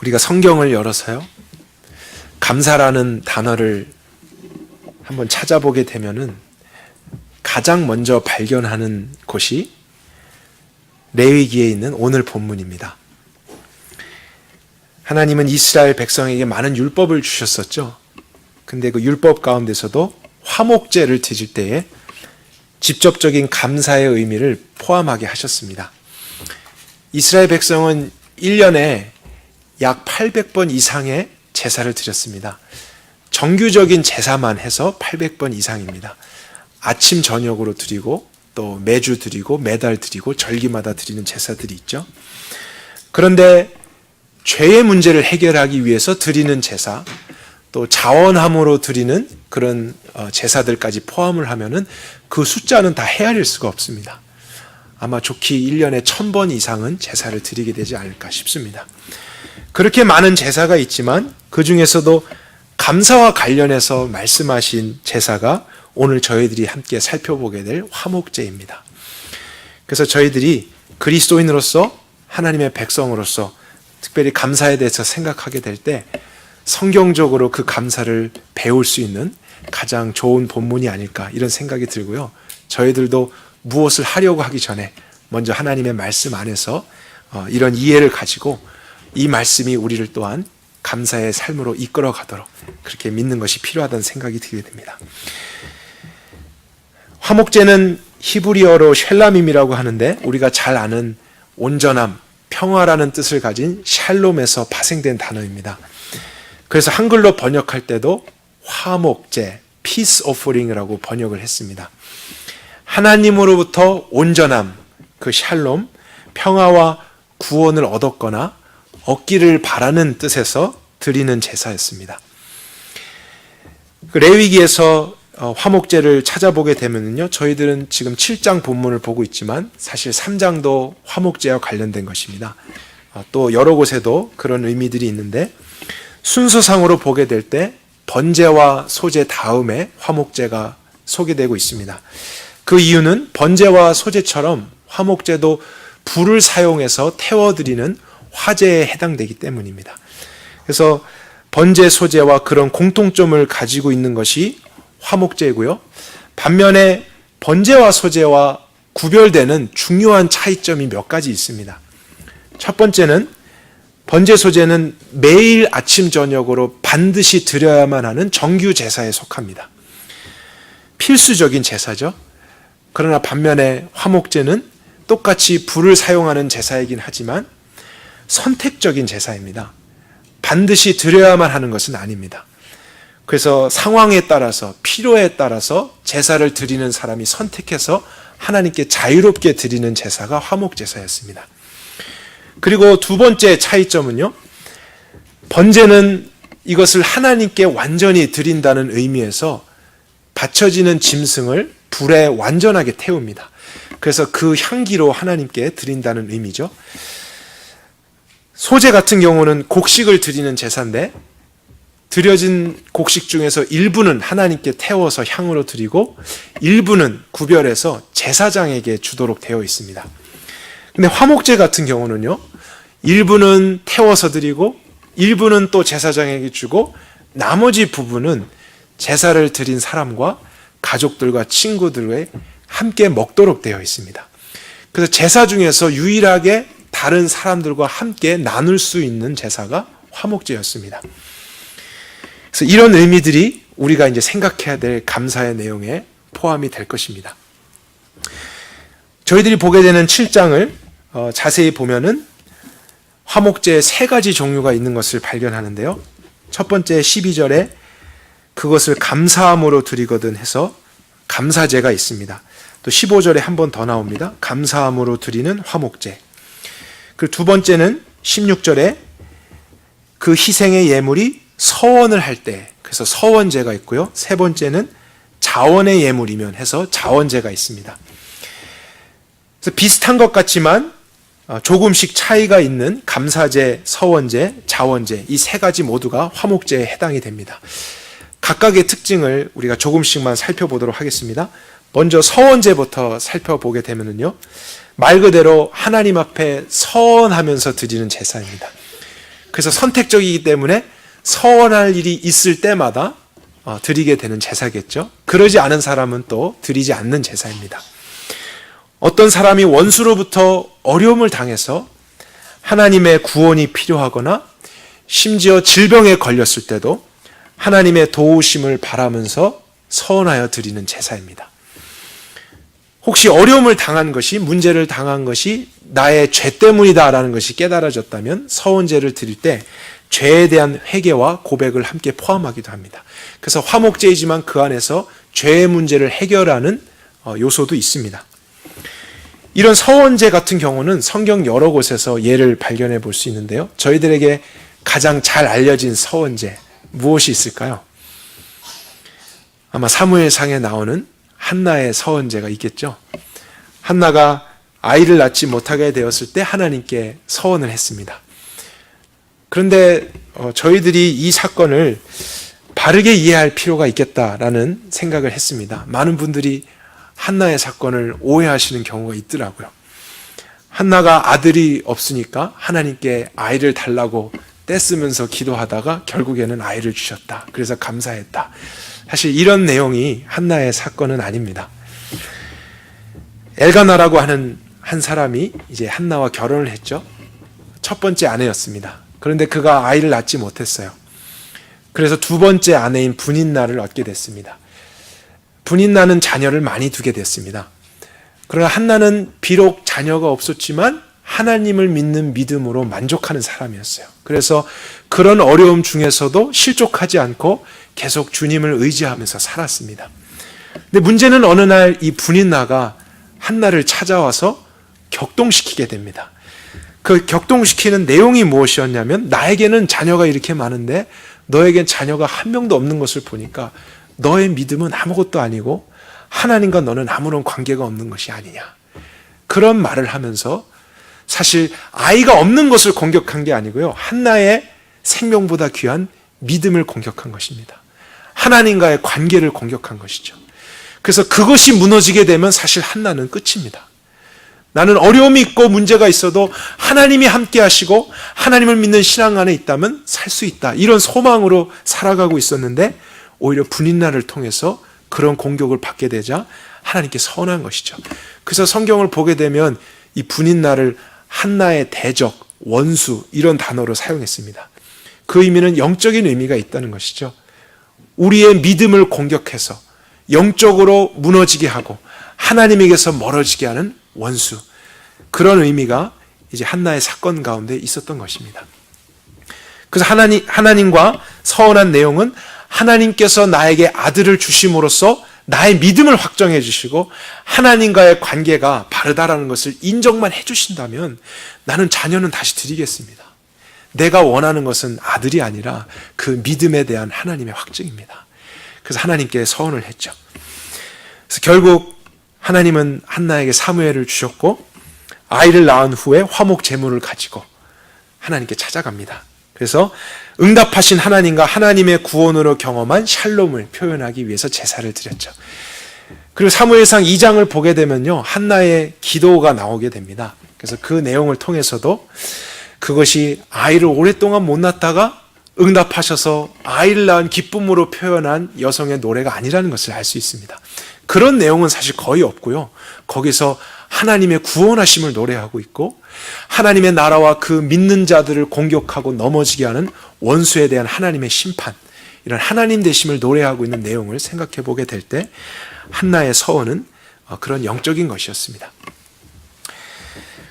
우리가 성경을 열어서요, 감사라는 단어를 한번 찾아보게 되면은 가장 먼저 발견하는 곳이 레위기에 있는 오늘 본문입니다. 하나님은 이스라엘 백성에게 많은 율법을 주셨었죠. 근데 그 율법 가운데서도 화목제를 드릴 때에 직접적인 감사의 의미를 포함하게 하셨습니다. 이스라엘 백성은 1년에 약 800번 이상의 제사를 드렸습니다. 정규적인 제사만 해서 800번 이상입니다. 아침 저녁으로 드리고 또 매주 드리고 매달 드리고 절기마다 드리는 제사들이 있죠. 그런데 죄의 문제를 해결하기 위해서 드리는 제사, 또 자원함으로 드리는 그런 제사들까지 포함을 하면은 그 숫자는 다 헤아릴 수가 없습니다. 아마 좋기 1년에 1000번 이상은 제사를 드리게 되지 않을까 싶습니다. 그렇게 많은 제사가 있지만 그 중에서도 감사와 관련해서 말씀하신 제사가 오늘 저희들이 함께 살펴보게 될 화목제입니다. 그래서 저희들이 그리스도인으로서 하나님의 백성으로서 특별히 감사에 대해서 생각하게 될 때 성경적으로 그 감사를 배울 수 있는 가장 좋은 본문이 아닐까 이런 생각이 들고요. 저희들도 무엇을 하려고 하기 전에 먼저 하나님의 말씀 안에서 이런 이해를 가지고 이 말씀이 우리를 또한 감사의 삶으로 이끌어 가도록 그렇게 믿는 것이 필요하다는 생각이 들게 됩니다. 화목제는 히브리어로 쉘람임이라고 하는데 우리가 잘 아는 온전함, 평화라는 뜻을 가진 샬롬에서 파생된 단어입니다. 그래서 한글로 번역할 때도 화목제, peace offering이라고 번역을 했습니다. 하나님으로부터 온전함, 그 샬롬, 평화와 구원을 얻었거나 얻기를 바라는 뜻에서 드리는 제사였습니다. 그 레위기에서 화목제를 찾아보게 되면요, 저희들은 지금 7장 본문을 보고 있지만 사실 3장도 화목제와 관련된 것입니다. 또 여러 곳에도 그런 의미들이 있는데 순서상으로 보게 될 때 번제와 소제 다음에 화목제가 소개되고 있습니다. 그 이유는 번제와 소제처럼 화목제도 불을 사용해서 태워드리는 화제에 해당되기 때문입니다. 그래서 번제, 소제와 그런 공통점을 가지고 있는 것이 화목제고요. 반면에 번제와 소제와 구별되는 중요한 차이점이 몇 가지 있습니다. 첫 번째는 번제, 소제는 매일 아침 저녁으로 반드시 드려야만 하는 정규 제사에 속합니다. 필수적인 제사죠. 그러나 반면에 화목제는 똑같이 불을 사용하는 제사이긴 하지만 선택적인 제사입니다. 반드시 드려야만 하는 것은 아닙니다. 그래서 상황에 따라서 필요에 따라서 제사를 드리는 사람이 선택해서 하나님께 자유롭게 드리는 제사가 화목제사였습니다. 그리고 두 번째 차이점은요, 번제는 이것을 하나님께 완전히 드린다는 의미에서 바쳐지는 짐승을 불에 완전하게 태웁니다. 그래서 그 향기로 하나님께 드린다는 의미죠. 소제 같은 경우는 곡식을 드리는 제사인데 드려진 곡식 중에서 일부는 하나님께 태워서 향으로 드리고 일부는 구별해서 제사장에게 주도록 되어 있습니다. 근데 화목제 같은 경우는요, 일부는 태워서 드리고 일부는 또 제사장에게 주고 나머지 부분은 제사를 드린 사람과 가족들과 친구들과 함께 먹도록 되어 있습니다. 그래서 제사 중에서 유일하게 다른 사람들과 함께 나눌 수 있는 제사가 화목제였습니다. 그래서 이런 의미들이 우리가 이제 생각해야 될 감사의 내용에 포함이 될 것입니다. 저희들이 보게 되는 7장을 자세히 보면은 화목제에 3가지 종류가 있는 것을 발견하는데요. 첫 번째 12절에 그것을 감사함으로 드리거든 해서 감사제가 있습니다. 또 15절에 한 번 더 나옵니다. 감사함으로 드리는 화목제. 그리고 두 번째는 16절에 그 희생의 예물이 서원을 할 때, 그래서 서원제가 있고요. 세 번째는 자원의 예물이면 해서 자원제가 있습니다. 그래서 비슷한 것 같지만 조금씩 차이가 있는 감사제, 서원제, 자원제, 이 3가지 모두가 화목제에 해당이 됩니다. 각각의 특징을 우리가 조금씩만 살펴보도록 하겠습니다. 먼저 서원제부터 살펴보게 되면요, 말 그대로 하나님 앞에 서원하면서 드리는 제사입니다. 그래서 선택적이기 때문에 서원할 일이 있을 때마다 드리게 되는 제사겠죠. 그러지 않은 사람은 또 드리지 않는 제사입니다. 어떤 사람이 원수로부터 어려움을 당해서 하나님의 구원이 필요하거나 심지어 질병에 걸렸을 때도 하나님의 도우심을 바라면서 서원하여 드리는 제사입니다. 혹시 어려움을 당한 것이, 문제를 당한 것이 나의 죄 때문이다라는 것이 깨달아졌다면 서원제를 드릴 때 죄에 대한 회개와 고백을 함께 포함하기도 합니다. 그래서 화목제이지만 그 안에서 죄의 문제를 해결하는 요소도 있습니다. 이런 서원제 같은 경우는 성경 여러 곳에서 예를 발견해 볼 수 있는데요. 저희들에게 가장 잘 알려진 서원제 무엇이 있을까요? 아마 사무엘상에 나오는 한나의 서원제가 있겠죠. 한나가 아이를 낳지 못하게 되었을 때 하나님께 서원을 했습니다. 그런데 저희들이 이 사건을 바르게 이해할 필요가 있겠다라는 생각을 했습니다. 많은 분들이 한나의 사건을 오해하시는 경우가 있더라고요. 한나가 아들이 없으니까 하나님께 아이를 달라고 떼쓰면서 기도하다가 결국에는 아이를 주셨다. 그래서 감사했다. 사실 이런 내용이 한나의 사건은 아닙니다. 엘가나라고 하는 한 사람이 이제 한나와 결혼을 했죠. 첫 번째 아내였습니다. 그런데 그가 아이를 낳지 못했어요. 그래서 두 번째 아내인 분인나를 얻게 됐습니다. 분인나는 자녀를 많이 두게 됐습니다. 그러나 한나는 비록 자녀가 없었지만 하나님을 믿는 믿음으로 만족하는 사람이었어요. 그래서 그런 어려움 중에서도 실족하지 않고 계속 주님을 의지하면서 살았습니다. 근데 문제는 어느 날 이 분인나가 한나를 찾아와서 격동시키게 됩니다. 그 격동시키는 내용이 무엇이었냐면, 나에게는 자녀가 이렇게 많은데 너에겐 자녀가 한 명도 없는 것을 보니까 너의 믿음은 아무것도 아니고 하나님과 너는 아무런 관계가 없는 것이 아니냐. 그런 말을 하면서 사실 아이가 없는 것을 공격한 게 아니고요, 한나의 생명보다 귀한 믿음을 공격한 것입니다. 하나님과의 관계를 공격한 것이죠. 그래서 그것이 무너지게 되면 사실 한나는 끝입니다. 나는 어려움이 있고 문제가 있어도 하나님이 함께 하시고 하나님을 믿는 신앙 안에 있다면 살 수 있다, 이런 소망으로 살아가고 있었는데 오히려 분인나를 통해서 그런 공격을 받게 되자 하나님께 서운한 것이죠. 그래서 성경을 보게 되면 이 분인나를 한나의 대적, 원수, 이런 단어로 사용했습니다. 그 의미는 영적인 의미가 있다는 것이죠. 우리의 믿음을 공격해서 영적으로 무너지게 하고 하나님에게서 멀어지게 하는 원수, 그런 의미가 이제 한나의 사건 가운데 있었던 것입니다. 그래서 하나님과 서원한 내용은 하나님께서 나에게 아들을 주심으로써 나의 믿음을 확정해 주시고 하나님과의 관계가 바르다라는 것을 인정만 해 주신다면 나는 자녀는 다시 드리겠습니다. 내가 원하는 것은 아들이 아니라 그 믿음에 대한 하나님의 확증입니다. 그래서 하나님께 서원을 했죠. 그래서 결국 하나님은 한나에게 사무엘을 주셨고 아이를 낳은 후에 화목 제물을 가지고 하나님께 찾아갑니다. 그래서 응답하신 하나님과 하나님의 구원으로 경험한 샬롬을 표현하기 위해서 제사를 드렸죠. 그리고 사무엘상 2장을 보게 되면요, 한나의 기도가 나오게 됩니다. 그래서 그 내용을 통해서도 그것이 아이를 오랫동안 못 낳다가 응답하셔서 아이를 낳은 기쁨으로 표현한 여성의 노래가 아니라는 것을 알 수 있습니다. 그런 내용은 사실 거의 없고요, 거기서 하나님의 구원하심을 노래하고 있고 하나님의 나라와 그 믿는 자들을 공격하고 넘어지게 하는 원수에 대한 하나님의 심판, 이런 하나님 되심을 노래하고 있는 내용을 생각해 보게 될 때 한나의 서원은 그런 영적인 것이었습니다.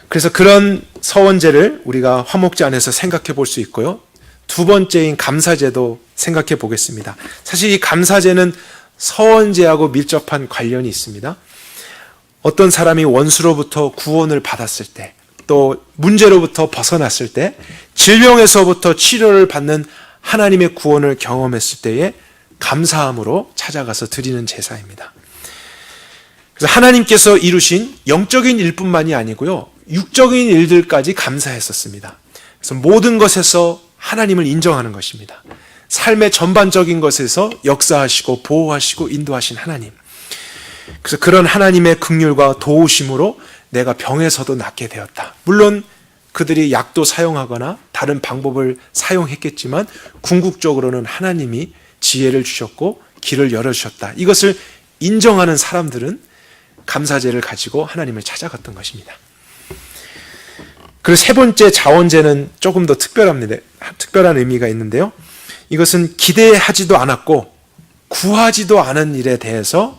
그래서 그런 서원제를 우리가 화목제 안에서 생각해 볼 수 있고요, 두 번째인 감사제도 생각해 보겠습니다. 사실 이 감사제는 서원제하고 밀접한 관련이 있습니다. 어떤 사람이 원수로부터 구원을 받았을 때, 또 문제로부터 벗어났을 때, 질병에서부터 치료를 받는 하나님의 구원을 경험했을 때에 감사함으로 찾아가서 드리는 제사입니다. 그래서 하나님께서 이루신 영적인 일뿐만이 아니고요, 육적인 일들까지 감사했었습니다. 그래서 모든 것에서 하나님을 인정하는 것입니다. 삶의 전반적인 것에서 역사하시고 보호하시고 인도하신 하나님. 그래서 그런 하나님의 긍휼과 도우심으로 내가 병에서도 낫게 되었다. 물론 그들이 약도 사용하거나 다른 방법을 사용했겠지만 궁극적으로는 하나님이 지혜를 주셨고 길을 열어주셨다. 이것을 인정하는 사람들은 감사제를 가지고 하나님을 찾아갔던 것입니다. 그리고 세 번째 자원제는 조금 더 특별한 의미가 있는데요. 이것은 기대하지도 않았고 구하지도 않은 일에 대해서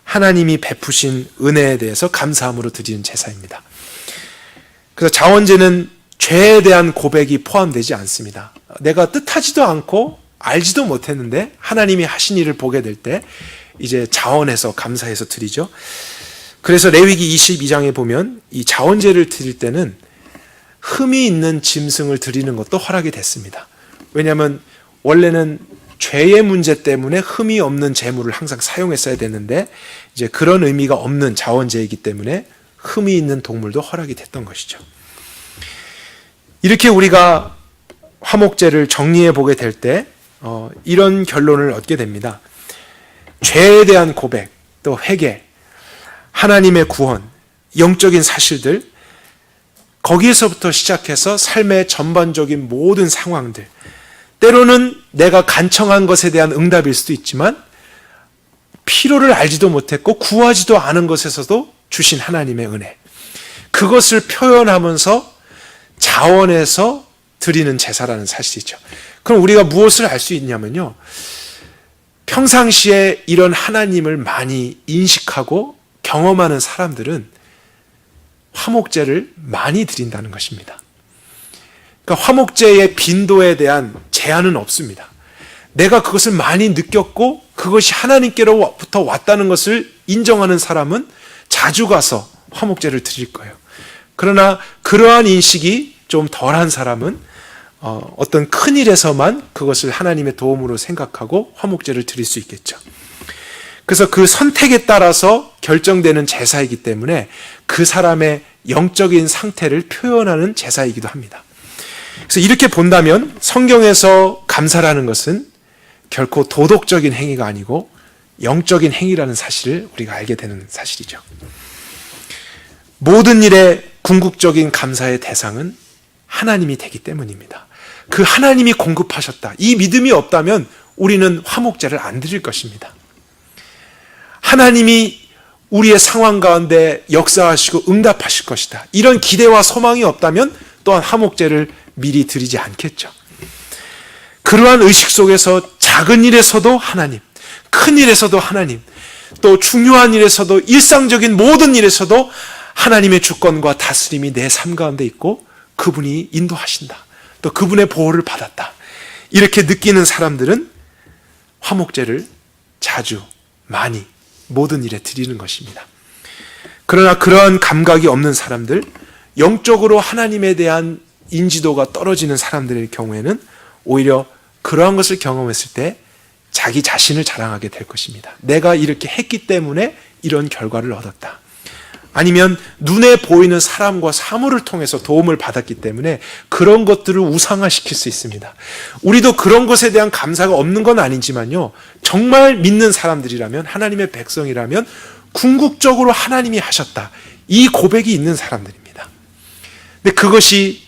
하나님이 베푸신 은혜에 대해서 감사함으로 드리는 제사입니다. 그래서 자원제는 죄에 대한 고백이 포함되지 않습니다. 내가 뜻하지도 않고 알지도 못했는데 하나님이 하신 일을 보게 될 때 이제 자원해서 감사해서 드리죠. 그래서 레위기 22장에 보면 이 자원제를 드릴 때는 흠이 있는 짐승을 드리는 것도 허락이 됐습니다. 왜냐하면 원래는 죄의 문제 때문에 흠이 없는 제물을 항상 사용했어야 되는데 이제 그런 의미가 없는 자원제이기 때문에 흠이 있는 동물도 허락이 됐던 것이죠. 이렇게 우리가 화목제를 정리해 보게 될 때 이런 결론을 얻게 됩니다. 죄에 대한 고백, 또 회개, 하나님의 구원, 영적인 사실들, 거기에서부터 시작해서 삶의 전반적인 모든 상황들, 때로는 내가 간청한 것에 대한 응답일 수도 있지만 필요를 알지도 못했고 구하지도 않은 것에서도 주신 하나님의 은혜, 그것을 표현하면서 자원해서 드리는 제사라는 사실이죠. 그럼 우리가 무엇을 알 수 있냐면요, 평상시에 이런 하나님을 많이 인식하고 경험하는 사람들은 화목제를 많이 드린다는 것입니다. 그러니까 화목제의 빈도에 대한 제한은 없습니다. 내가 그것을 많이 느꼈고 그것이 하나님께로부터 왔다는 것을 인정하는 사람은 자주 가서 화목제를 드릴 거예요. 그러나 그러한 인식이 좀 덜한 사람은 어떤 큰 일에서만 그것을 하나님의 도움으로 생각하고 화목제를 드릴 수 있겠죠. 그래서 그 선택에 따라서 결정되는 제사이기 때문에 그 사람의 영적인 상태를 표현하는 제사이기도 합니다. 그래서 이렇게 본다면 성경에서 감사라는 것은 결코 도덕적인 행위가 아니고 영적인 행위라는 사실을 우리가 알게 되는 사실이죠. 모든 일의 궁극적인 감사의 대상은 하나님이 되기 때문입니다. 그 하나님이 공급하셨다, 이 믿음이 없다면 우리는 화목제를 안 드릴 것입니다. 하나님이 우리의 상황 가운데 역사하시고 응답하실 것이다, 이런 기대와 소망이 없다면 또한 화목제를 미리 드리지 않겠죠. 그러한 의식 속에서 작은 일에서도 하나님, 큰 일에서도 하나님, 또 중요한 일에서도 일상적인 모든 일에서도 하나님의 주권과 다스림이 내 삶 가운데 있고 그분이 인도하신다, 또 그분의 보호를 받았다, 이렇게 느끼는 사람들은 화목제를 자주 많이 모든 일에 드리는 것입니다. 그러나 그러한 감각이 없는 사람들, 영적으로 하나님에 대한 인지도가 떨어지는 사람들의 경우에는 오히려 그러한 것을 경험했을 때 자기 자신을 자랑하게 될 것입니다. 내가 이렇게 했기 때문에 이런 결과를 얻었다. 아니면 눈에 보이는 사람과 사물을 통해서 도움을 받았기 때문에 그런 것들을 우상화시킬 수 있습니다. 우리도 그런 것에 대한 감사가 없는 건 아니지만요, 정말 믿는 사람들이라면, 하나님의 백성이라면 궁극적으로 하나님이 하셨다, 이 고백이 있는 사람들입니다. 근데 그것이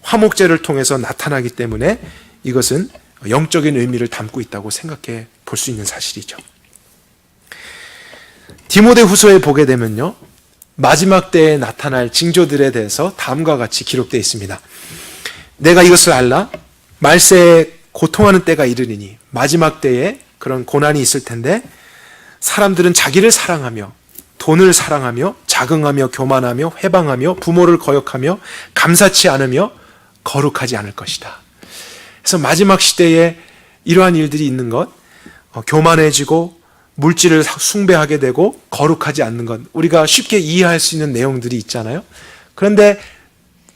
화목제를 통해서 나타나기 때문에 이것은 영적인 의미를 담고 있다고 생각해 볼 수 있는 사실이죠. 디모데후서에 보게 되면요, 마지막 때에 나타날 징조들에 대해서 다음과 같이 기록되어 있습니다. 내가 이것을 알라, 말세에 고통하는 때가 이르리니 마지막 때에 그런 고난이 있을 텐데 사람들은 자기를 사랑하며 돈을 사랑하며 자긍하며 교만하며 회방하며 부모를 거역하며 감사치 않으며 거룩하지 않을 것이다. 그래서 마지막 시대에 이러한 일들이 있는 것, 교만해지고 물질을 숭배하게 되고 거룩하지 않는 것, 우리가 쉽게 이해할 수 있는 내용들이 있잖아요. 그런데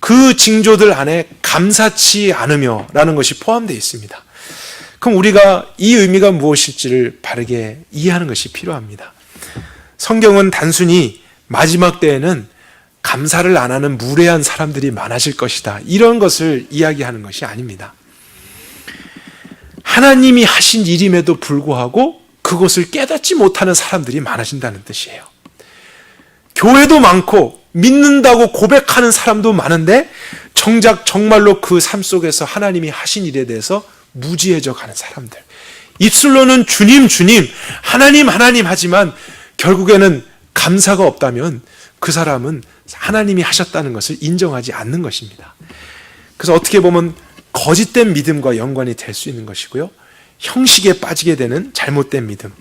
그 징조들 안에 감사치 않으며 라는 것이 포함되어 있습니다. 그럼 우리가 이 의미가 무엇일지를 바르게 이해하는 것이 필요합니다. 성경은 단순히 마지막 때에는 감사를 안 하는 무례한 사람들이 많아질 것이다, 이런 것을 이야기하는 것이 아닙니다. 하나님이 하신 일임에도 불구하고 그것을 깨닫지 못하는 사람들이 많아진다는 뜻이에요. 교회도 많고 믿는다고 고백하는 사람도 많은데 정작 정말로 그 삶 속에서 하나님이 하신 일에 대해서 무지해져 가는 사람들. 입술로는 주님, 주님, 하나님, 하나님 하지만 결국에는 감사가 없다면 그 사람은 하나님이 하셨다는 것을 인정하지 않는 것입니다. 그래서 어떻게 보면 거짓된 믿음과 연관이 될 수 있는 것이고요. 형식에 빠지게 되는 잘못된 믿음.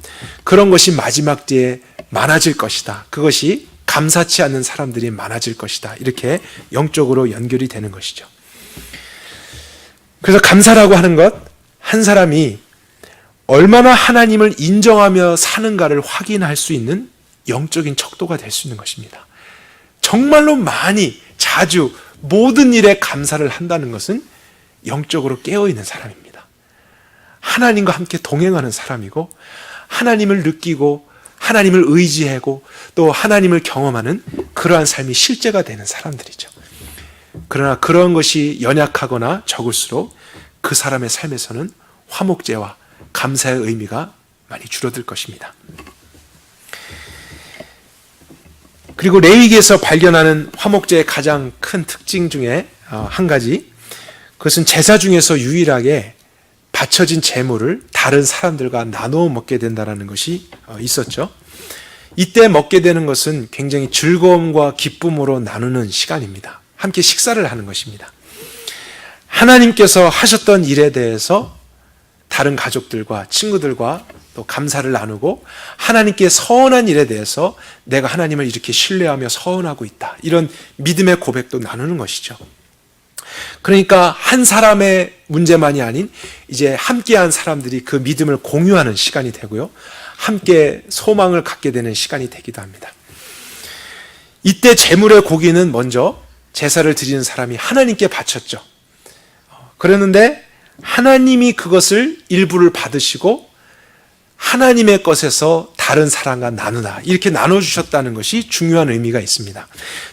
그런 것이 마지막 때에 많아질 것이다. 그것이 감사치 않는 사람들이 많아질 것이다. 이렇게 영적으로 연결이 되는 것이죠. 그래서 감사라고 하는 것, 한 사람이 얼마나 하나님을 인정하며 사는가를 확인할 수 있는 영적인 척도가 될 수 있는 것입니다. 정말로 많이, 자주, 모든 일에 감사를 한다는 것은 영적으로 깨어있는 사람입니다. 하나님과 함께 동행하는 사람이고, 하나님을 느끼고, 하나님을 의지하고, 또 하나님을 경험하는 그러한 삶이 실제가 되는 사람들이죠. 그러나 그런 것이 연약하거나 적을수록 그 사람의 삶에서는 화목제와 감사의 의미가 많이 줄어들 것입니다. 그리고 레위기에서 발견하는 화목제의 가장 큰 특징 중에 한 가지, 그것은 제사 중에서 유일하게 바쳐진 제물을 다른 사람들과 나누어 먹게 된다는 것이 있었죠. 이때 먹게 되는 것은 굉장히 즐거움과 기쁨으로 나누는 시간입니다. 함께 식사를 하는 것입니다. 하나님께서 하셨던 일에 대해서 다른 가족들과 친구들과 또 감사를 나누고, 하나님께 서원한 일에 대해서 내가 하나님을 이렇게 신뢰하며 서원하고 있다, 이런 믿음의 고백도 나누는 것이죠. 그러니까 한 사람의 문제만이 아닌 이제 함께한 사람들이 그 믿음을 공유하는 시간이 되고요, 함께 소망을 갖게 되는 시간이 되기도 합니다. 이때 제물의 고기는 먼저 제사를 드리는 사람이 하나님께 바쳤죠. 그랬는데 하나님이 그것을 일부를 받으시고 하나님의 것에서 다른 사람과 나누다, 이렇게 나눠주셨다는 것이 중요한 의미가 있습니다.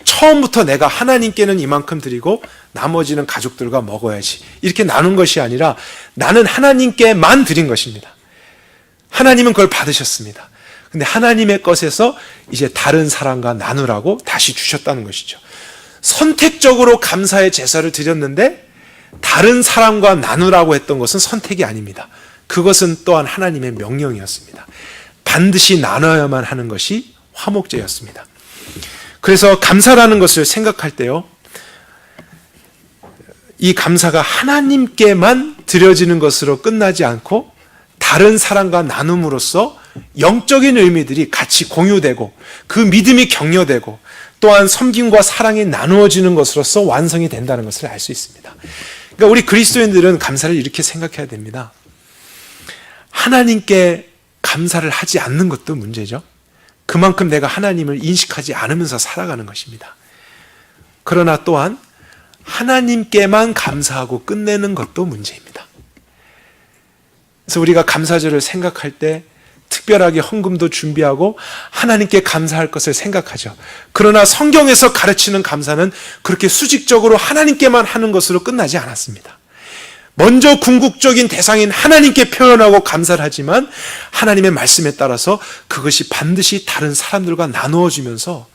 처음부터 내가 하나님께는 이만큼 드리고 나머지는 가족들과 먹어야지, 이렇게 나눈 것이 아니라 나는 하나님께만 드린 것입니다. 하나님은 그걸 받으셨습니다. 근데 하나님의 것에서 이제 다른 사람과 나누라고 다시 주셨다는 것이죠. 선택적으로 감사의 제사를 드렸는데 다른 사람과 나누라고 했던 것은 선택이 아닙니다. 그것은 또한 하나님의 명령이었습니다. 반드시 나눠야만 하는 것이 화목제였습니다. 그래서 감사라는 것을 생각할 때요, 이 감사가 하나님께만 드려지는 것으로 끝나지 않고 다른 사람과 나눔으로써 영적인 의미들이 같이 공유되고 그 믿음이 격려되고 또한 섬김과 사랑이 나누어지는 것으로서 완성이 된다는 것을 알 수 있습니다. 그러니까 우리 그리스도인들은 감사를 이렇게 생각해야 됩니다. 하나님께 감사를 하지 않는 것도 문제죠. 그만큼 내가 하나님을 인식하지 않으면서 살아가는 것입니다. 그러나 또한 하나님께만 감사하고 끝내는 것도 문제입니다. 그래서 우리가 감사절을 생각할 때 특별하게 헌금도 준비하고 하나님께 감사할 것을 생각하죠. 그러나 성경에서 가르치는 감사는 그렇게 수직적으로 하나님께만 하는 것으로 끝나지 않았습니다. 먼저 궁극적인 대상인 하나님께 표현하고 감사를 하지만 하나님의 말씀에 따라서 그것이 반드시 다른 사람들과 나누어지면서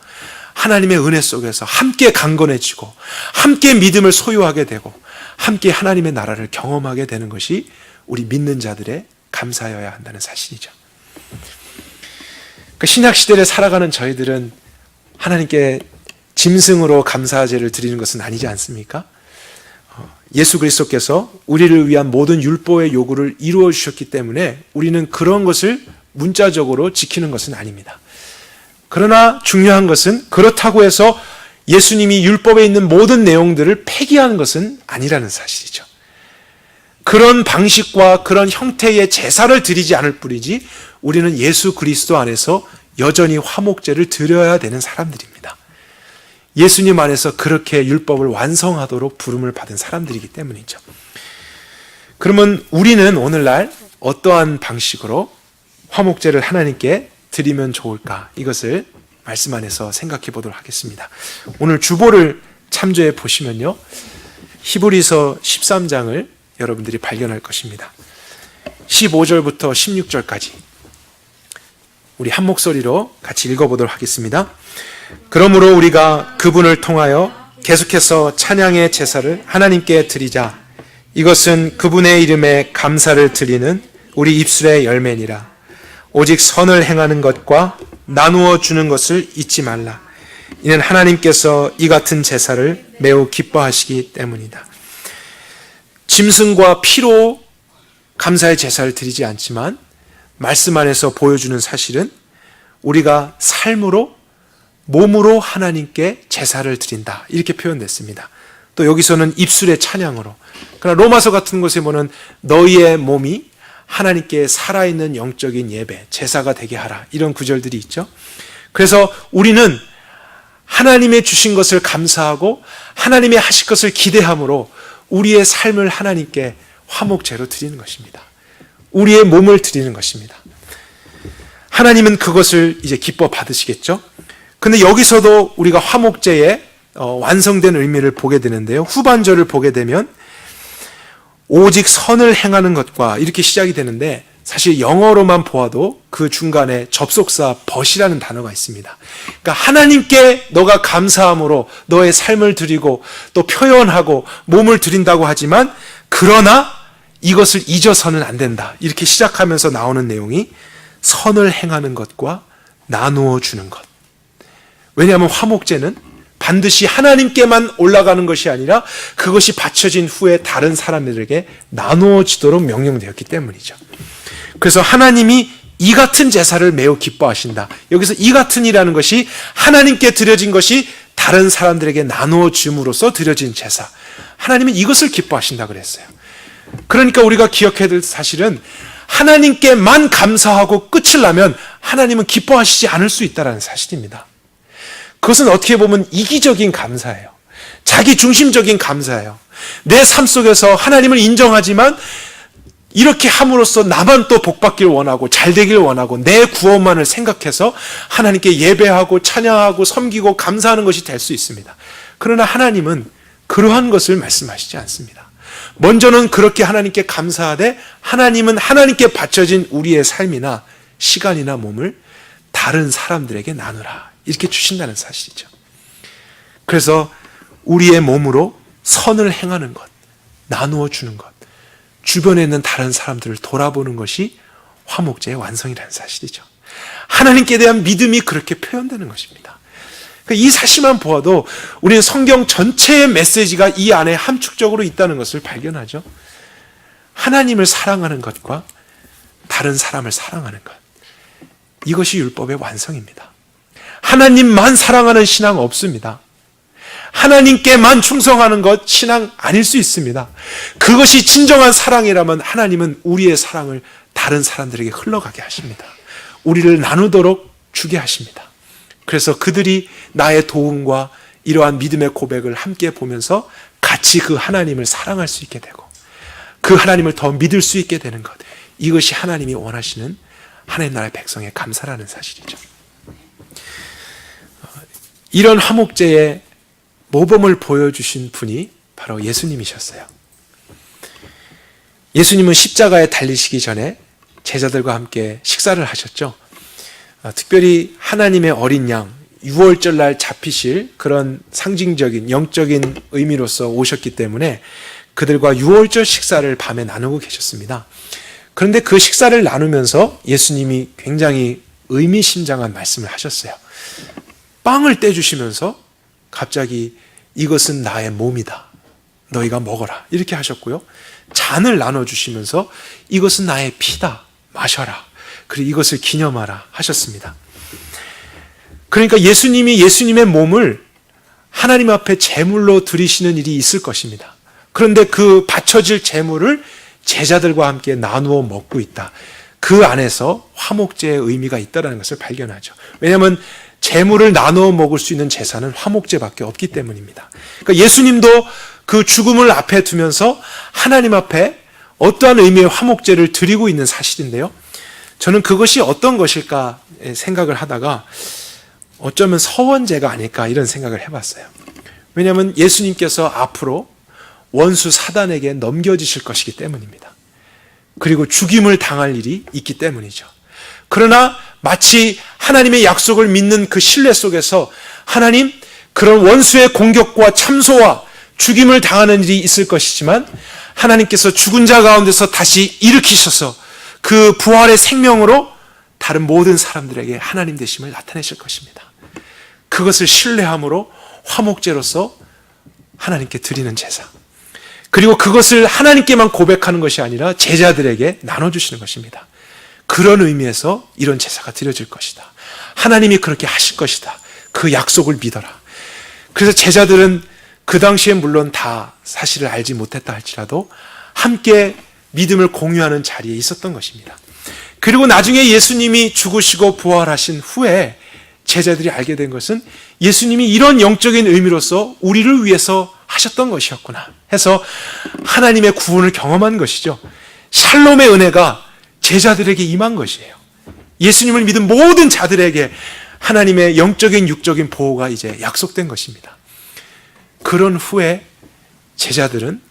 하나님의 은혜 속에서 함께 강건해지고 함께 믿음을 소유하게 되고 함께 하나님의 나라를 경험하게 되는 것이 우리 믿는 자들의 감사여야 한다는 사실이죠. 신약 시대를 살아가는 저희들은 하나님께 짐승으로 감사제를 드리는 것은 아니지 않습니까? 예수 그리스도께서 우리를 위한 모든 율법의 요구를 이루어 주셨기 때문에 우리는 그런 것을 문자적으로 지키는 것은 아닙니다. 그러나 중요한 것은 그렇다고 해서 예수님이 율법에 있는 모든 내용들을 폐기하는 것은 아니라는 사실이죠. 그런 방식과 그런 형태의 제사를 드리지 않을 뿐이지 우리는 예수 그리스도 안에서 여전히 화목제를 드려야 되는 사람들입니다. 예수님 안에서 그렇게 율법을 완성하도록 부름을 받은 사람들이기 때문이죠. 그러면 우리는 오늘날 어떠한 방식으로 화목제를 하나님께 드리면 좋을까? 이것을 말씀 안에서 생각해 보도록 하겠습니다. 오늘 주보를 참조해 보시면요, 히브리서 13장을 여러분들이 발견할 것입니다. 15절부터 16절까지 우리 한 목소리로 같이 읽어보도록 하겠습니다. 그러므로 우리가 그분을 통하여 계속해서 찬양의 제사를 하나님께 드리자. 이것은 그분의 이름에 감사를 드리는 우리 입술의 열매니라. 오직 선을 행하는 것과 나누어 주는 것을 잊지 말라. 이는 하나님께서 이 같은 제사를 매우 기뻐하시기 때문이다. 짐승과 피로 감사의 제사를 드리지 않지만 말씀 안에서 보여주는 사실은 우리가 삶으로, 몸으로 하나님께 제사를 드린다, 이렇게 표현됐습니다. 또 여기서는 입술의 찬양으로. 그러나 로마서 같은 곳에 보면 너희의 몸이 하나님께 살아있는 영적인 예배, 제사가 되게 하라, 이런 구절들이 있죠. 그래서 우리는 하나님의 주신 것을 감사하고 하나님의 하실 것을 기대함으로 우리의 삶을 하나님께 화목제로 드리는 것입니다. 우리의 몸을 드리는 것입니다. 하나님은 그것을 이제 기뻐 받으시겠죠. 근데 여기서도 우리가 화목제의 완성된 의미를 보게 되는데요. 후반절을 보게 되면 오직 선을 행하는 것과 이렇게 시작이 되는데, 사실 영어로만 보아도 그 중간에 접속사 but이라는 단어가 있습니다. 그러니까 하나님께 너가 감사함으로 너의 삶을 드리고 또 표현하고 몸을 드린다고 하지만, 그러나 이것을 잊어서는 안 된다, 이렇게 시작하면서 나오는 내용이 선을 행하는 것과 나누어 주는 것. 왜냐하면 화목제는 반드시 하나님께만 올라가는 것이 아니라 그것이 바쳐진 후에 다른 사람들에게 나누어지도록 명령되었기 때문이죠. 그래서 하나님이 이 같은 제사를 매우 기뻐하신다. 여기서 이 같은이라는 것이 하나님께 드려진 것이 다른 사람들에게 나누어 줌으로써 드려진 제사. 하나님은 이것을 기뻐하신다 그랬어요. 그러니까 우리가 기억해야 될 사실은 하나님께만 감사하고 끝을 나면 하나님은 기뻐하시지 않을 수 있다는 사실입니다. 그것은 어떻게 보면 이기적인 감사예요. 자기 중심적인 감사예요. 내 삶 속에서 하나님을 인정하지만 이렇게 함으로써 나만 또 복받길 원하고 잘 되길 원하고 내 구원만을 생각해서 하나님께 예배하고 찬양하고 섬기고 감사하는 것이 될 수 있습니다. 그러나 하나님은 그러한 것을 말씀하시지 않습니다. 먼저는 그렇게 하나님께 감사하되 하나님은 하나님께 바쳐진 우리의 삶이나 시간이나 몸을 다른 사람들에게 나누라, 이렇게 주신다는 사실이죠. 그래서 우리의 몸으로 선을 행하는 것, 나누어 주는 것, 주변에 있는 다른 사람들을 돌아보는 것이 화목제의 완성이라는 사실이죠. 하나님께 대한 믿음이 그렇게 표현되는 것입니다. 이 사실만 보아도 우리는 성경 전체의 메시지가 이 안에 함축적으로 있다는 것을 발견하죠. 하나님을 사랑하는 것과 다른 사람을 사랑하는 것, 이것이 율법의 완성입니다. 하나님만 사랑하는 신앙 없습니다. 하나님께만 충성하는 것 신앙 아닐 수 있습니다. 그것이 진정한 사랑이라면 하나님은 우리의 사랑을 다른 사람들에게 흘러가게 하십니다. 우리를 나누도록 주게 하십니다. 그래서 그들이 나의 도움과 이러한 믿음의 고백을 함께 보면서 같이 그 하나님을 사랑할 수 있게 되고 그 하나님을 더 믿을 수 있게 되는 것, 이것이 하나님이 원하시는 하나님 나라의 백성의 감사라는 사실이죠. 이런 화목제의 모범을 보여주신 분이 바로 예수님이셨어요. 예수님은 십자가에 달리시기 전에 제자들과 함께 식사를 하셨죠. 특별히 하나님의 어린 양, 유월절날 잡히실 그런 상징적인 영적인 의미로서 오셨기 때문에 그들과 유월절 식사를 밤에 나누고 계셨습니다. 그런데 그 식사를 나누면서 예수님이 굉장히 의미심장한 말씀을 하셨어요. 빵을 떼주시면서 갑자기 이것은 나의 몸이다, 너희가 먹어라, 이렇게 하셨고요. 잔을 나눠주시면서 이것은 나의 피다, 마셔라, 그리고 이것을 기념하라 하셨습니다. 그러니까 예수님이 예수님의 몸을 하나님 앞에 제물로 드리시는 일이 있을 것입니다. 그런데 그 바쳐질 제물을 제자들과 함께 나누어 먹고 있다. 그 안에서 화목제의 의미가 있다는 것을 발견하죠. 왜냐하면 제물을 나누어 먹을 수 있는 제사는 화목제밖에 없기 때문입니다. 그러니까 예수님도 그 죽음을 앞에 두면서 하나님 앞에 어떠한 의미의 화목제를 드리고 있는 사실인데요. 저는 그것이 어떤 것일까 생각을 하다가 어쩌면 서원제가 아닐까 이런 생각을 해봤어요. 왜냐하면 예수님께서 앞으로 원수 사단에게 넘겨지실 것이기 때문입니다. 그리고 죽임을 당할 일이 있기 때문이죠. 그러나 마치 하나님의 약속을 믿는 그 신뢰 속에서 하나님, 그런 원수의 공격과 참소와 죽임을 당하는 일이 있을 것이지만 하나님께서 죽은 자 가운데서 다시 일으키셔서 그 부활의 생명으로 다른 모든 사람들에게 하나님 되심을 나타내실 것입니다. 그것을 신뢰함으로 화목제로서 하나님께 드리는 제사, 그리고 그것을 하나님께만 고백하는 것이 아니라 제자들에게 나눠주시는 것입니다. 그런 의미에서 이런 제사가 드려질 것이다. 하나님이 그렇게 하실 것이다. 그 약속을 믿어라. 그래서 제자들은 그 당시에 물론 다 사실을 알지 못했다 할지라도 함께 믿음을 공유하는 자리에 있었던 것입니다. 그리고 나중에 예수님이 죽으시고 부활하신 후에 제자들이 알게 된 것은 예수님이 이런 영적인 의미로서 우리를 위해서 하셨던 것이었구나 해서 하나님의 구원을 경험한 것이죠. 샬롬의 은혜가 제자들에게 임한 것이에요. 예수님을 믿은 모든 자들에게 하나님의 영적인 육적인 보호가 이제 약속된 것입니다. 그런 후에 제자들은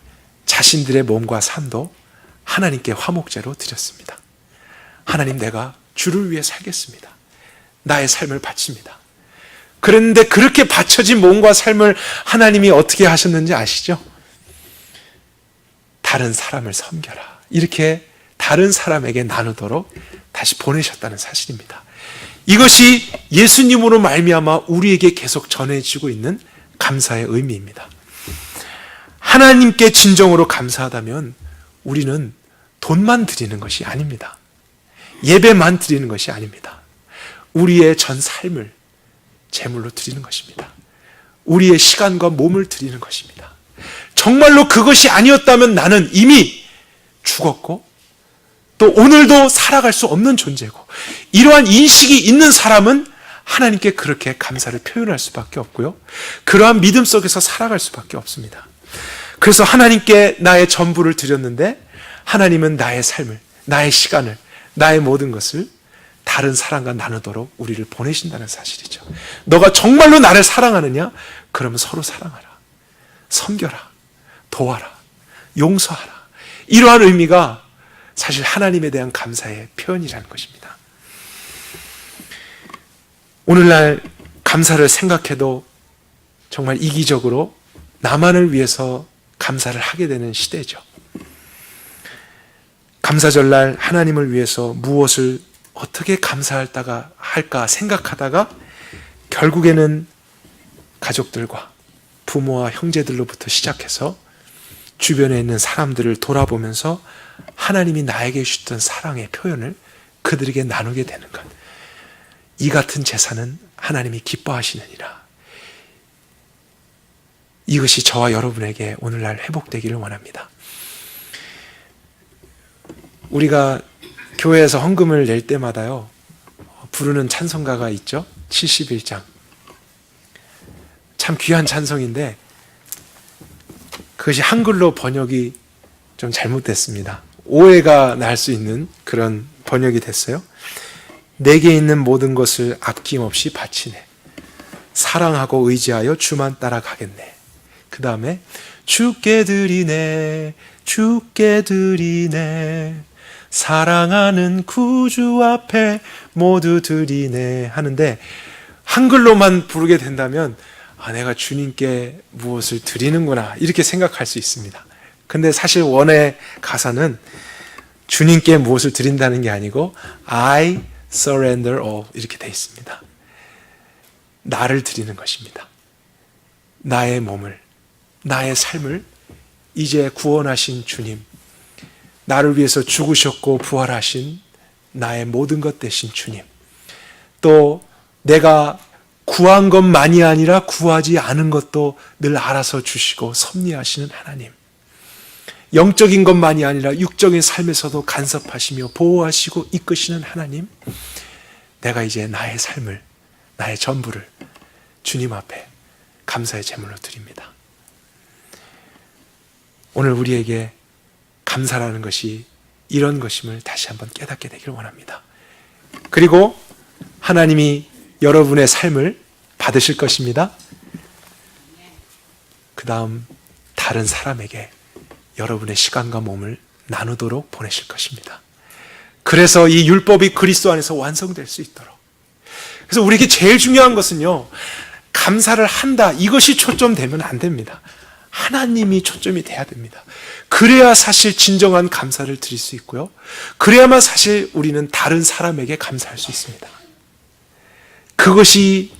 자신들의 몸과 산도 하나님께 화목제로 드렸습니다. 하나님, 내가 주를 위해 살겠습니다. 나의 삶을 바칩니다. 그런데 그렇게 바쳐진 몸과 삶을 하나님이 어떻게 하셨는지 아시죠? 다른 사람을 섬겨라. 이렇게 다른 사람에게 나누도록 다시 보내셨다는 사실입니다. 이것이 예수님으로 말미암아 우리에게 계속 전해지고 있는 감사의 의미입니다. 하나님께 진정으로 감사하다면 우리는 돈만 드리는 것이 아닙니다. 예배만 드리는 것이 아닙니다. 우리의 전 삶을 제물로 드리는 것입니다. 우리의 시간과 몸을 드리는 것입니다. 정말로 그것이 아니었다면 나는 이미 죽었고 또 오늘도 살아갈 수 없는 존재고, 이러한 인식이 있는 사람은 하나님께 그렇게 감사를 표현할 수밖에 없고요, 그러한 믿음 속에서 살아갈 수밖에 없습니다. 그래서 하나님께 나의 전부를 드렸는데 하나님은 나의 삶을, 나의 시간을, 나의 모든 것을 다른 사람과 나누도록 우리를 보내신다는 사실이죠. 너가 정말로 나를 사랑하느냐? 그러면 서로 사랑하라, 섬겨라, 도와라, 용서하라. 이러한 의미가 사실 하나님에 대한 감사의 표현이라는 것입니다. 오늘날 감사를 생각해도 정말 이기적으로 나만을 위해서 감사를 하게 되는 시대죠. 감사절날 하나님을 위해서 무엇을 어떻게 감사할까 생각하다가 결국에는 가족들과 부모와 형제들로부터 시작해서 주변에 있는 사람들을 돌아보면서 하나님이 나에게 주셨던 사랑의 표현을 그들에게 나누게 되는 것. 이 같은 제사는 하나님이 기뻐하시느니라. 이것이 저와 여러분에게 오늘날 회복되기를 원합니다. 우리가 교회에서 헌금을 낼 때마다요, 부르는 찬송가가 있죠. 71장. 참 귀한 찬송인데 그것이 한글로 번역이 좀 잘못됐습니다. 오해가 날 수 있는 그런 번역이 됐어요. 내게 있는 모든 것을 아낌없이 바치네. 사랑하고 의지하여 주만 따라가겠네. 그 다음에 주께 드리네, 주께 드리네, 사랑하는 구주 앞에 모두 드리네 하는데, 한글로만 부르게 된다면 내가 주님께 무엇을 드리는구나 이렇게 생각할 수 있습니다. 근데 사실 원의 가사는 주님께 무엇을 드린다는 게 아니고 I surrender all 이렇게 되어 있습니다. 나를 드리는 것입니다. 나의 몸을, 나의 삶을 이제 구원하신 주님, 나를 위해서 죽으셨고 부활하신 나의 모든 것 되신 주님, 또 내가 구한 것만이 아니라 구하지 않은 것도 늘 알아서 주시고 섭리하시는 하나님, 영적인 것만이 아니라 육적인 삶에서도 간섭하시며 보호하시고 이끄시는 하나님, 내가 이제 나의 삶을, 나의 전부를 주님 앞에 감사의 제물로 드립니다. 오늘 우리에게 감사라는 것이 이런 것임을 다시 한번 깨닫게 되기를 원합니다. 그리고 하나님이 여러분의 삶을 받으실 것입니다. 그 다음 다른 사람에게 여러분의 시간과 몸을 나누도록 보내실 것입니다. 그래서 이 율법이 그리스도 안에서 완성될 수 있도록. 그래서 우리에게 제일 중요한 것은요, 감사를 한다, 이것이 초점되면 안 됩니다. 하나님이 초점이 돼야 됩니다. 그래야 사실 진정한 감사를 드릴 수 있고요. 그래야만 사실 우리는 다른 사람에게 감사할 수 있습니다. 그것이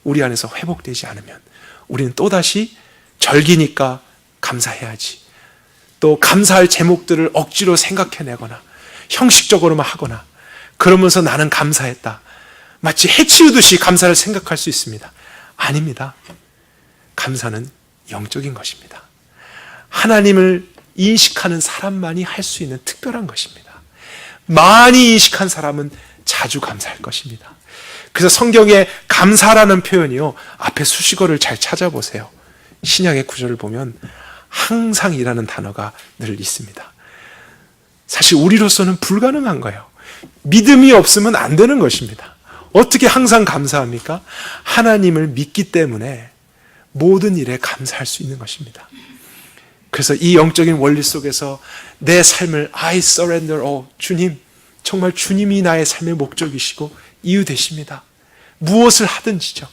우리 안에서 회복되지 않으면 우리는 또다시 절기니까 감사해야지, 또 감사할 제목들을 억지로 생각해내거나 형식적으로만 하거나 그러면서 나는 감사했다, 마치 해치우듯이 감사를 생각할 수 있습니다. 아닙니다. 감사는 영적인 것입니다. 하나님을 인식하는 사람만이 할 수 있는 특별한 것입니다. 많이 인식한 사람은 자주 감사할 것입니다. 그래서 성경에 감사라는 표현이요, 앞에 수식어를 잘 찾아보세요. 신약의 구절을 보면 항상이라는 단어가 늘 있습니다. 사실 우리로서는 불가능한 거예요. 믿음이 없으면 안 되는 것입니다. 어떻게 항상 감사합니까? 하나님을 믿기 때문에 모든 일에 감사할 수 있는 것입니다. 그래서 이 영적인 원리 속에서 내 삶을 I surrender all, 주님, 정말 주님이 나의 삶의 목적이시고 이유 되십니다. 무엇을 하든지죠.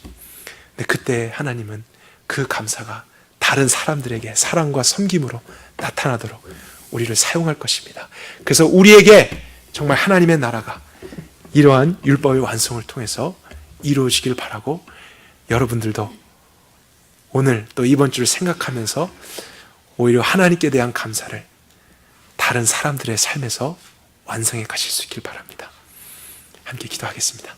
근데 그때 하나님은 그 감사가 다른 사람들에게 사랑과 섬김으로 나타나도록 우리를 사용할 것입니다. 그래서 우리에게 정말 하나님의 나라가 이러한 율법의 완성을 통해서 이루어지길 바라고, 여러분들도 오늘 또 이번 주를 생각하면서 오히려 하나님께 대한 감사를 다른 사람들의 삶에서 완성해 가실 수 있길 바랍니다. 함께 기도하겠습니다.